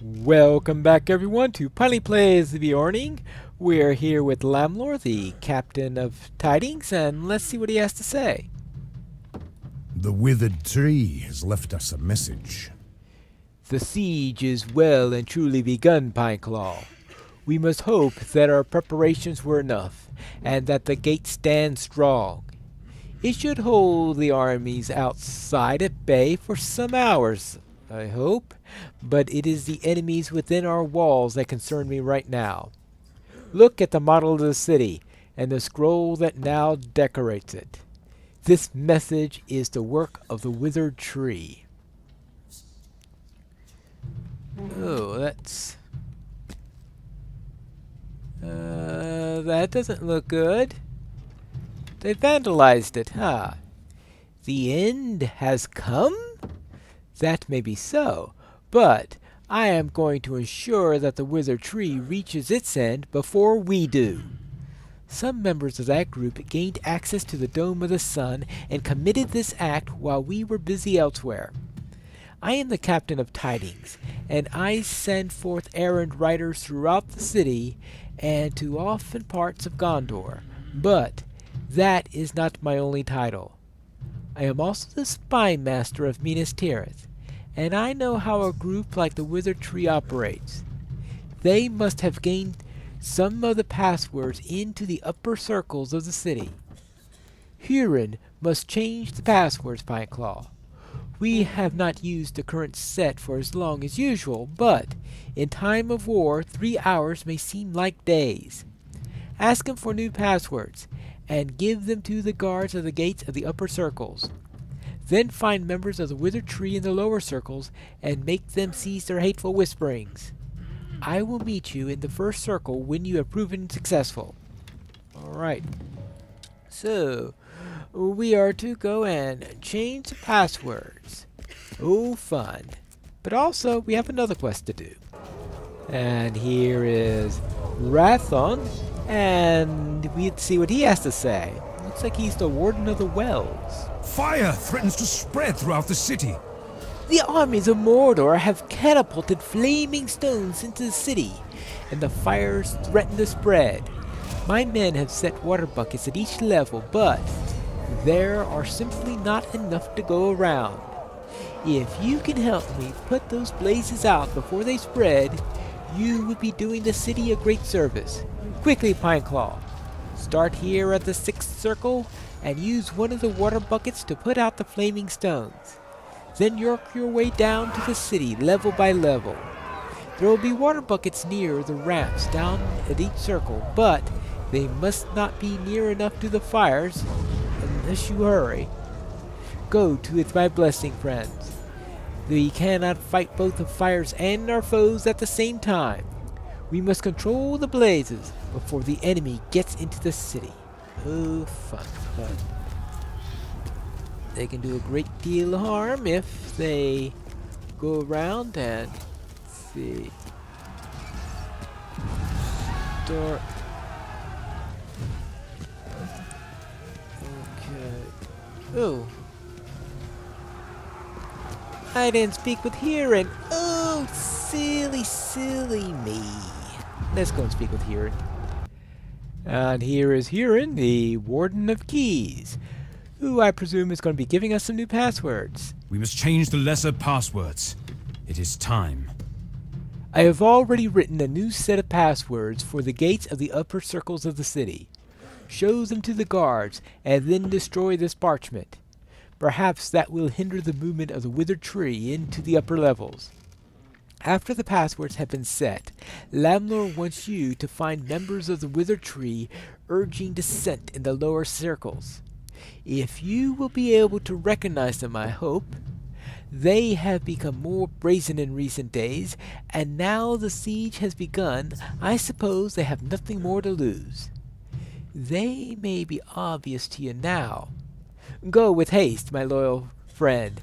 Welcome back everyone to Pineleaf Plays the Beorning. We're here with Lamlor, the captain of Tidings, and let's see what he has to say. The withered tree has left us a message. The siege is well and truly begun, Pineclaw. We must hope that our preparations were enough, and that the gate stands strong. It should hold the armies outside at bay for some hours, I hope, but it is the enemies within our walls that concern me right now. Look at the model of the city, and the scroll that now decorates it. This message is the work of the withered tree. Oh, that's... that doesn't look good. They vandalized it, huh? The end has come? That may be so, but I am going to ensure that the withered tree reaches its end before we do. Some members of that group gained access to the Dome of the Sun and committed this act while we were busy elsewhere. I am the captain of Tidings, and I send forth errand riders throughout the city and to often parts of Gondor, but that is not my only title. I am also the spy master of Minas Tirith, and I know how a group like the Withered Tree operates. They must have gained some of the passwords into the upper circles of the city. Huron must change the passwords, Pineclaw. We have not used the current set for as long as usual, but in time of war, 3 hours may seem like days. Ask him for new passwords, and give them to the guards of the gates of the upper circles. Then find members of the withered tree in the lower circles, and make them cease their hateful whisperings. I will meet you in the first circle when you have proven successful. Alright. So, we are to go and change the passwords. Oh, fun. But also, we have another quest to do. And here is Rathon, and we'd see what he has to say. Looks like he's the warden of the wells. Fire threatens to spread throughout the city. The armies of Mordor have catapulted flaming stones into the city, and the fires threaten to spread. My men have set water buckets at each level, but there are simply not enough to go around. If you can help me put those blazes out before they spread, you would be doing the city a great service. Quickly, Pineclaw. Start here at the 6th circle, and use one of the water buckets to put out the flaming stones. Then work your way down to the city, level by level. There will be water buckets near the ramps down at each circle, but they must not be near enough to the fires, unless you hurry. Go to it my blessing, friends. We cannot fight both the fires and our foes at the same time. We must control the blazes before the enemy gets into the city. Oh, fun. They can do a great deal of harm if they go around and see. Start. Okay. Oh. I didn't speak with Huron. Oh, silly me. Let's go and speak with Huron. And here is Huron, the Warden of Keys, who I presume is going to be giving us some new passwords. We must change the lesser passwords. It is time. I have already written a new set of passwords for the gates of the upper circles of the city. Show them to the guards, and then destroy this parchment. Perhaps that will hinder the movement of the withered tree into the upper levels. After the passwords have been set, Lamlor wants you to find members of the withered tree urging dissent in the lower circles. If you will be able to recognize them, I hope. They have become more brazen in recent days, and now the siege has begun, I suppose they have nothing more to lose. They may be obvious to you now. Go with haste, my loyal friend,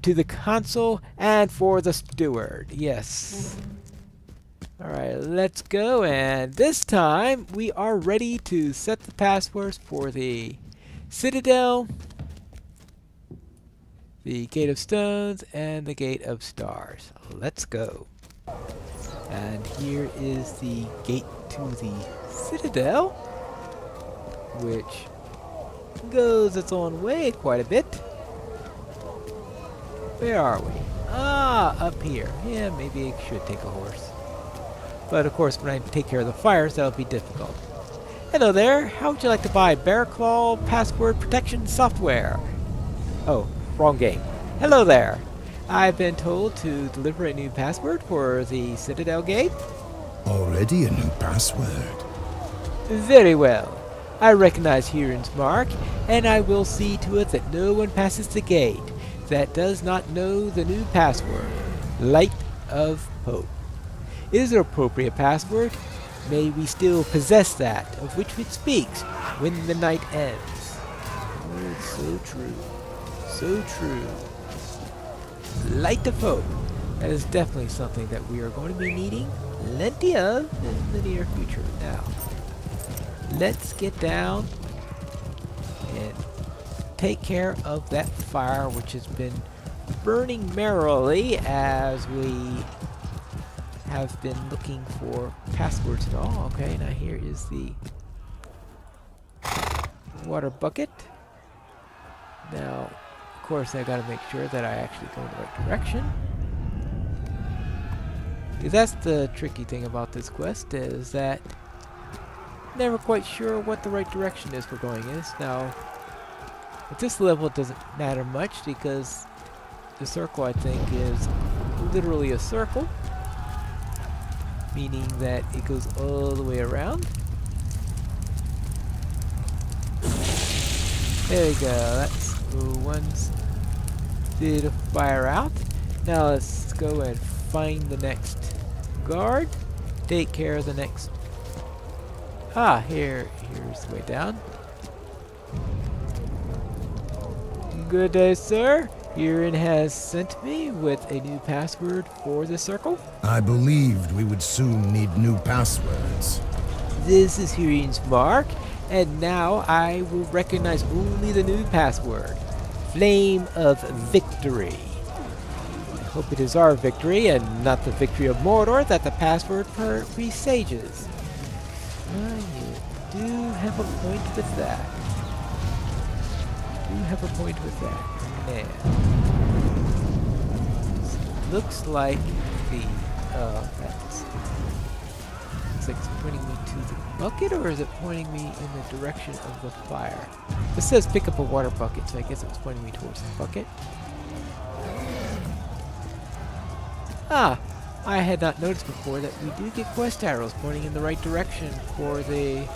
to the consul and for the steward. Yes. Alright, let's go, and this time we are ready to set the passwords for the Citadel, the Gate of Stones, and the Gate of Stars. Let's go. And here is the gate to the citadel, which goes its own way quite a bit. Where are we? Ah, up here. Yeah, maybe I should take a horse. But of course, when I take care of the fires, that'll be difficult. Hello there. How would you like to buy Bear Claw password protection software? Oh, wrong game. Hello there. I've been told to deliver a new password for the Citadel Gate. Already a new password. Very well. I recognize Huron's mark, and I will see to it that no one passes the gate that does not know the new password. Light of Hope. Is it an appropriate password? May we still possess that of which it speaks when the night ends. Oh, it's so true. So true. Light of Hope. That is definitely something that we are going to be needing plenty of in the near future. Now, let's get down and take care of that fire which has been burning merrily as we have been looking for passwords and all. Okay, now here is the water bucket. Now, of course, I gotta make sure that I actually go in the right direction. Because that's the tricky thing about this quest, is that I'm never quite sure what the right direction is for going in. Now, at this level it doesn't matter much because the circle, I think, is literally a circle, meaning that it goes all the way around. There we go, that's one bit of fire out. Now let's go and find the next guard, take care of the next. Ah, here's the way down. Good day, sir. Huron has sent me with a new password for the circle. I believed we would soon need new passwords. This is Huron's mark, and now I will recognize only the new password. Flame of Victory. I hope it is our victory and not the victory of Mordor that the password presages. You do have a point with that. You do have a point with that. Now, looks like the that's it's like it's pointing me to the bucket, or is it pointing me in the direction of the fire? This says pick up a water bucket, so I guess it was pointing me towards the bucket. Ah, I had not noticed before that we do get quest arrows pointing in the right direction for the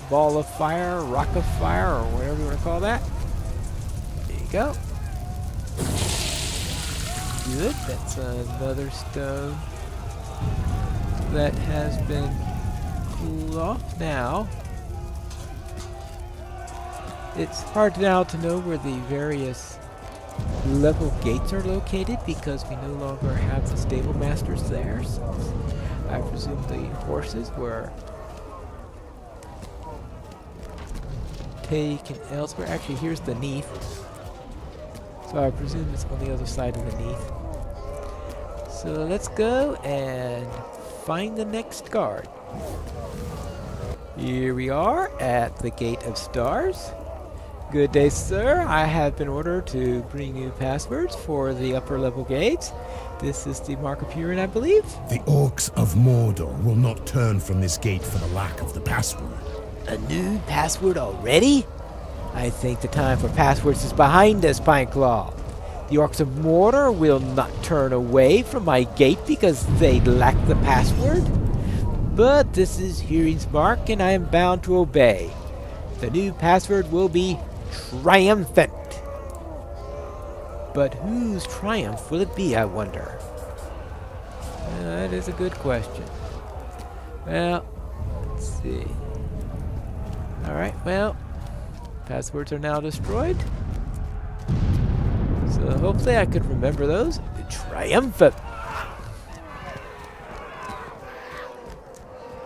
ball of fire, rock of fire, or whatever you want to call that. There you go. Good, that's another stone that has been cooled off now. It's hard now to know where the various level gates are located because we no longer have the stable masters there. So I presume the horses were taken elsewhere. Actually, here's the Neath. So I presume it's on the other side of the Neath. So let's go and find the next guard. Here we are at the Gate of Stars. Good day, sir. I have been ordered to bring you passwords for the upper level gates. This is the Mark of Huron, I believe. The orcs of Mordor will not turn from this gate for the lack of the password. A new password already? I think the time for passwords is behind us, Pineclaw. The orcs of Mordor will not turn away from my gate because they lack the password. But this is Huron's mark, and I am bound to obey. The new password will be triumphant. But whose triumph will it be, I wonder? That is a good question. Well, let's see. Alright, well, passwords are now destroyed. So hopefully I could remember those. Triumphant!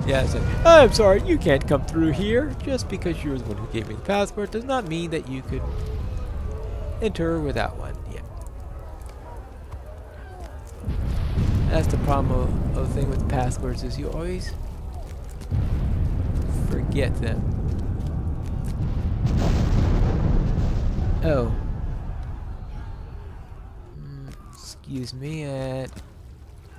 Yeah, so, I'm sorry, you can't come through here. Just because you're the one who gave me the password does not mean that you could enter without one. Yeah. That's the problem of the thing with passwords is you always forget them. Oh. Excuse me.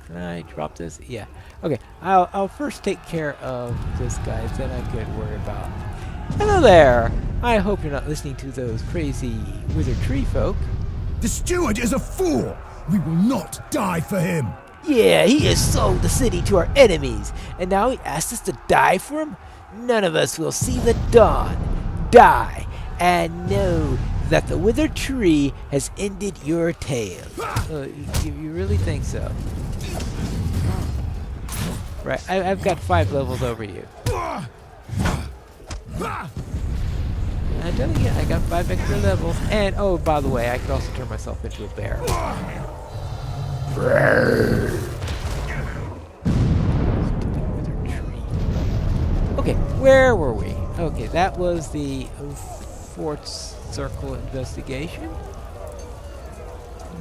Can I drop this? Yeah. Okay. I'll first take care of this guy, then I could worry about. Hello there. I hope you're not listening to those crazy withered tree folk. The steward is a fool! We will not die for him! Yeah, he has sold the city to our enemies, and now he asks us to die for him? None of us will see the dawn, die, and know that the withered tree has ended your tale. You really think so? Right, I've got 5 levels over you. And then again, I got 5 extra levels, and oh, by the way, I could also turn myself into a bear. Okay, where were we? Okay, that was the Fort Circle investigation.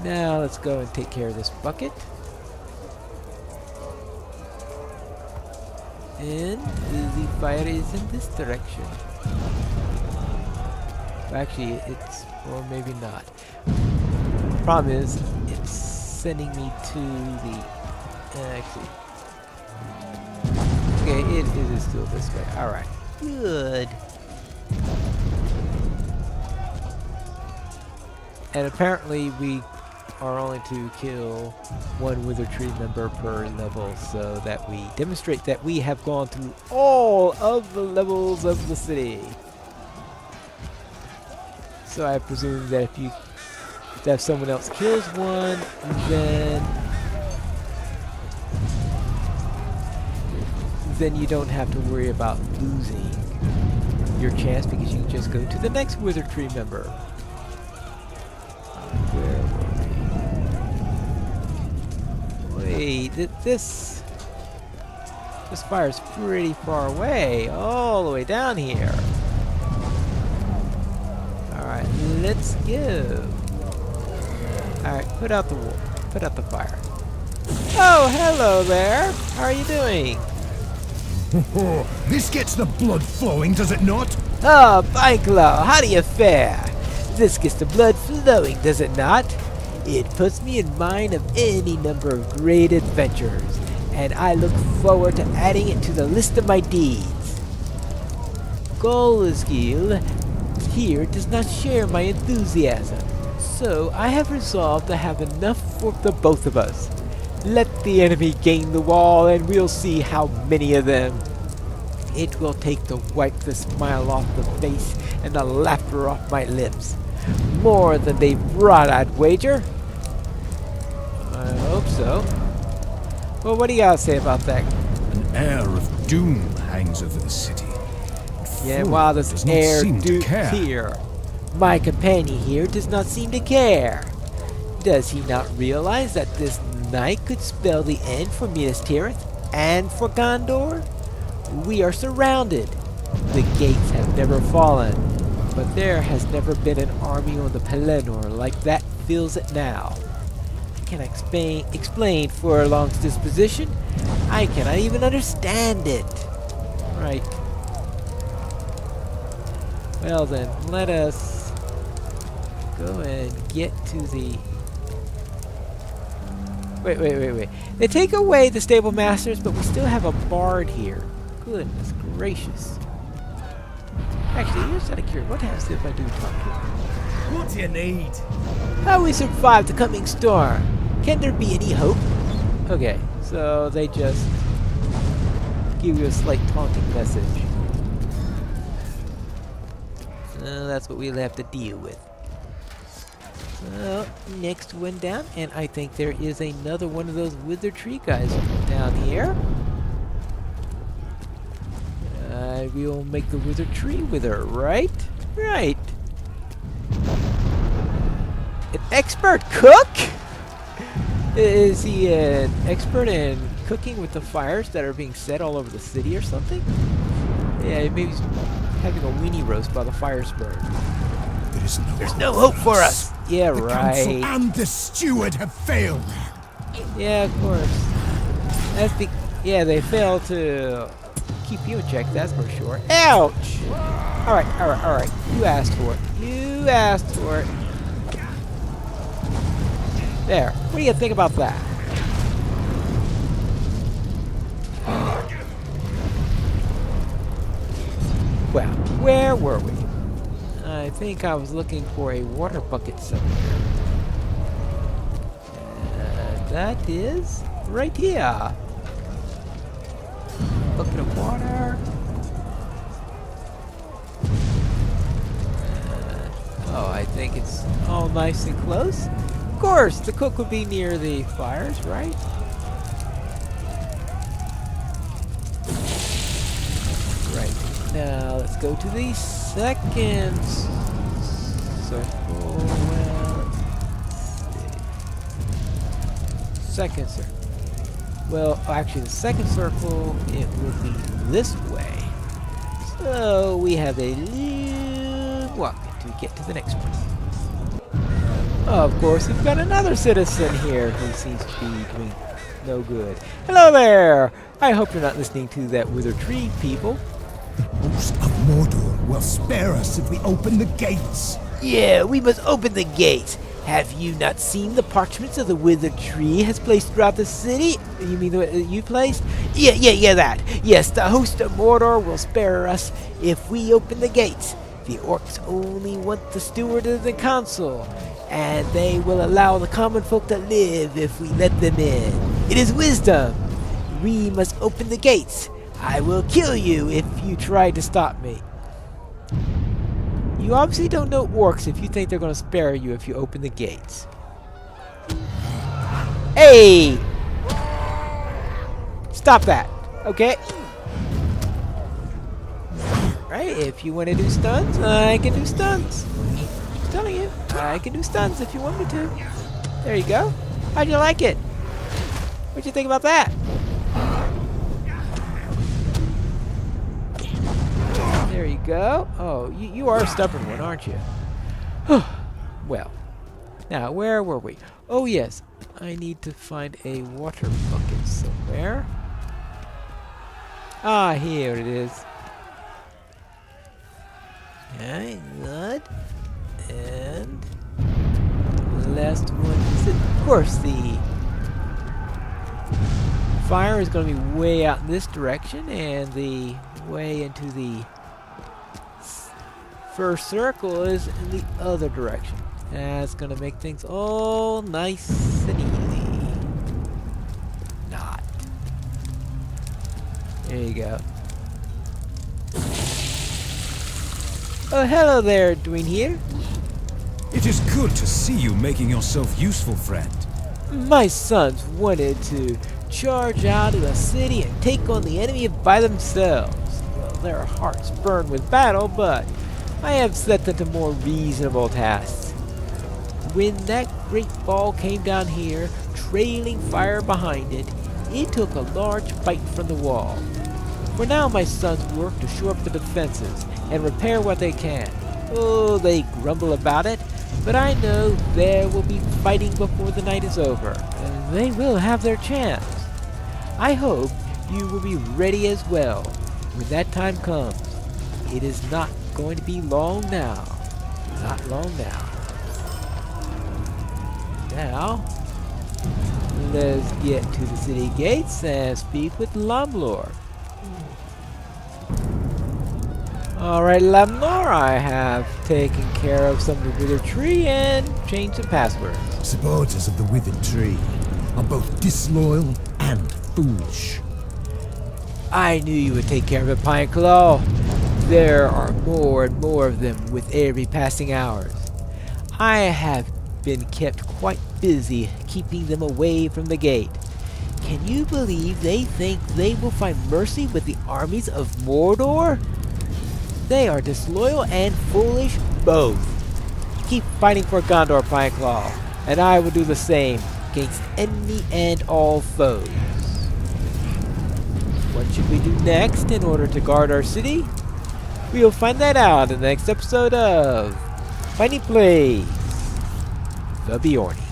Now let's go and take care of this bucket. And the fire is in this direction. Actually, it's, or maybe not. Problem is, it's sending me to the, actually, okay, it is still this way. Alright, good. And apparently we are only to kill 1 Withered Tree member per level, so that we demonstrate that we have gone through all of the levels of the city. So I presume that if someone else kills one, then you don't have to worry about losing your chance because you can just go to the next Withered Tree member. Where were we? Wait, this fire's pretty far away, all the way down here. Alright, let's go. Alright, put out the fire. Oh, hello there. How are you doing? This gets the blood flowing, does it not? Oh, Bainclaw, how do you fare? This gets the blood flowing, does it not? It puts me in mind of any number of great adventures, and I look forward to adding it to the list of my deeds. Golazgil here does not share my enthusiasm, so I have resolved to have enough for the both of us. Let the enemy gain the wall and we'll see how many of them. It will take to wipe the smile off the face and the laughter off my lips. More than they've brought, I'd wager. I hope so. Well, what do you gotta say about that? An air of doom hangs over the city. Yeah, while this air doom here, my companion here does not seem to care. Does he not realize that this night could spell the end for Minas Tirith and for Gondor? We are surrounded. The gates have never fallen, but there has never been an army on the Pelennor like that fills it now. I cannot explain Furlong's disposition. I cannot even understand it. Right. Well then, let us go and get to the... Wait. They take away the stable masters, but we still have a bard here. Goodness gracious. Actually, here's out of curiosity. What happens if I do talk to him? What do you need? How we survive the coming storm? Can there be any hope? Okay, so they just give you a slight taunting message. That's what we'll have to deal with. So, next one down, and I think there is another one of those withered tree guys down here. We'll make the withered tree wither, right? Right. An expert cook? Is he an expert in cooking with the fires that are being set all over the city or something? Yeah, maybe he's having a weenie roast while the fires burn. There's no hope for us. Yeah, the right. council and the steward have failed. Yeah, of course. Yeah, they fail to keep you in check, that's for sure. Ouch! Alright, alright, alright. You asked for it. You asked for it. There. What do you think about that? Well, where were we? I think I was looking for a water bucket somewhere. That is right here. Bucket of water. Oh, I think it's all nice and close. Of course, the cook would be near the fires, right? Right. Now, let's go to the second circle. Well, let's see. Second circle. Well, actually, the second circle, it will be this way. So, we have a long walk to get to the next one. Of course, we've got another citizen here who seems to be doing no good. Hello there! I hope you're not listening to that withered tree, people. The host of Mordor will spare us if we open the gates. Yeah, we must open the gates. Have you not seen the parchments of the withered tree has placed throughout the city? You mean the you placed? Yeah, that. Yes, the host of Mordor will spare us if we open the gates. The orcs only want the steward of the council, and they will allow the common folk to live if we let them in. It is wisdom. We must open the gates. I will kill you if you try to stop me. You obviously don't know orcs if you think they're going to spare you if you open the gates. Hey! Stop that, okay? Right, if you want to do stuns, I can do stuns. I'm telling you, I can do stuns if you want me to. There you go. How'd you like it? What'd you think about that? There you go. Oh, you are a stubborn one, aren't you? Well, now where were we? Oh yes, I need to find a water bucket somewhere. Ah, here it is. Okay, good. And the last one is, of course, the fire is going to be way out in this direction, and the way into the first circle is in the other direction. That's going to make things all nice and easy. Not. There you go. Oh, hello there, Dwayne here. It is good to see you making yourself useful, friend. My sons wanted to charge out of the city and take on the enemy by themselves. Well, their hearts burn with battle, but I have set them to more reasonable tasks. When that great ball came down here, trailing fire behind it, it took a large bite from the wall. For now my sons work to shore up the defenses and repair what they can. Oh, they grumble about it, but I know there will be fighting before the night is over, and they will have their chance. I hope you will be ready as well when that time comes. It is not going to be long now. Not long now. Now, let's get to the city gates and speak with Lamlor. Alright, Lamnor, I have taken care of some of the withered tree and changed the passwords. Supporters of the withered tree are both disloyal and foolish. I knew you would take care of it, Pine Claw. There are more and more of them with every passing hours. I have been kept quite busy keeping them away from the gate. Can you believe they think they will find mercy with the armies of Mordor? They are disloyal and foolish both. Keep fighting for Gondor, Pineclaw, and I will do the same against any and all foes. What should we do next in order to guard our city? We will find that out in the next episode of Fighting Plays, the Beorning.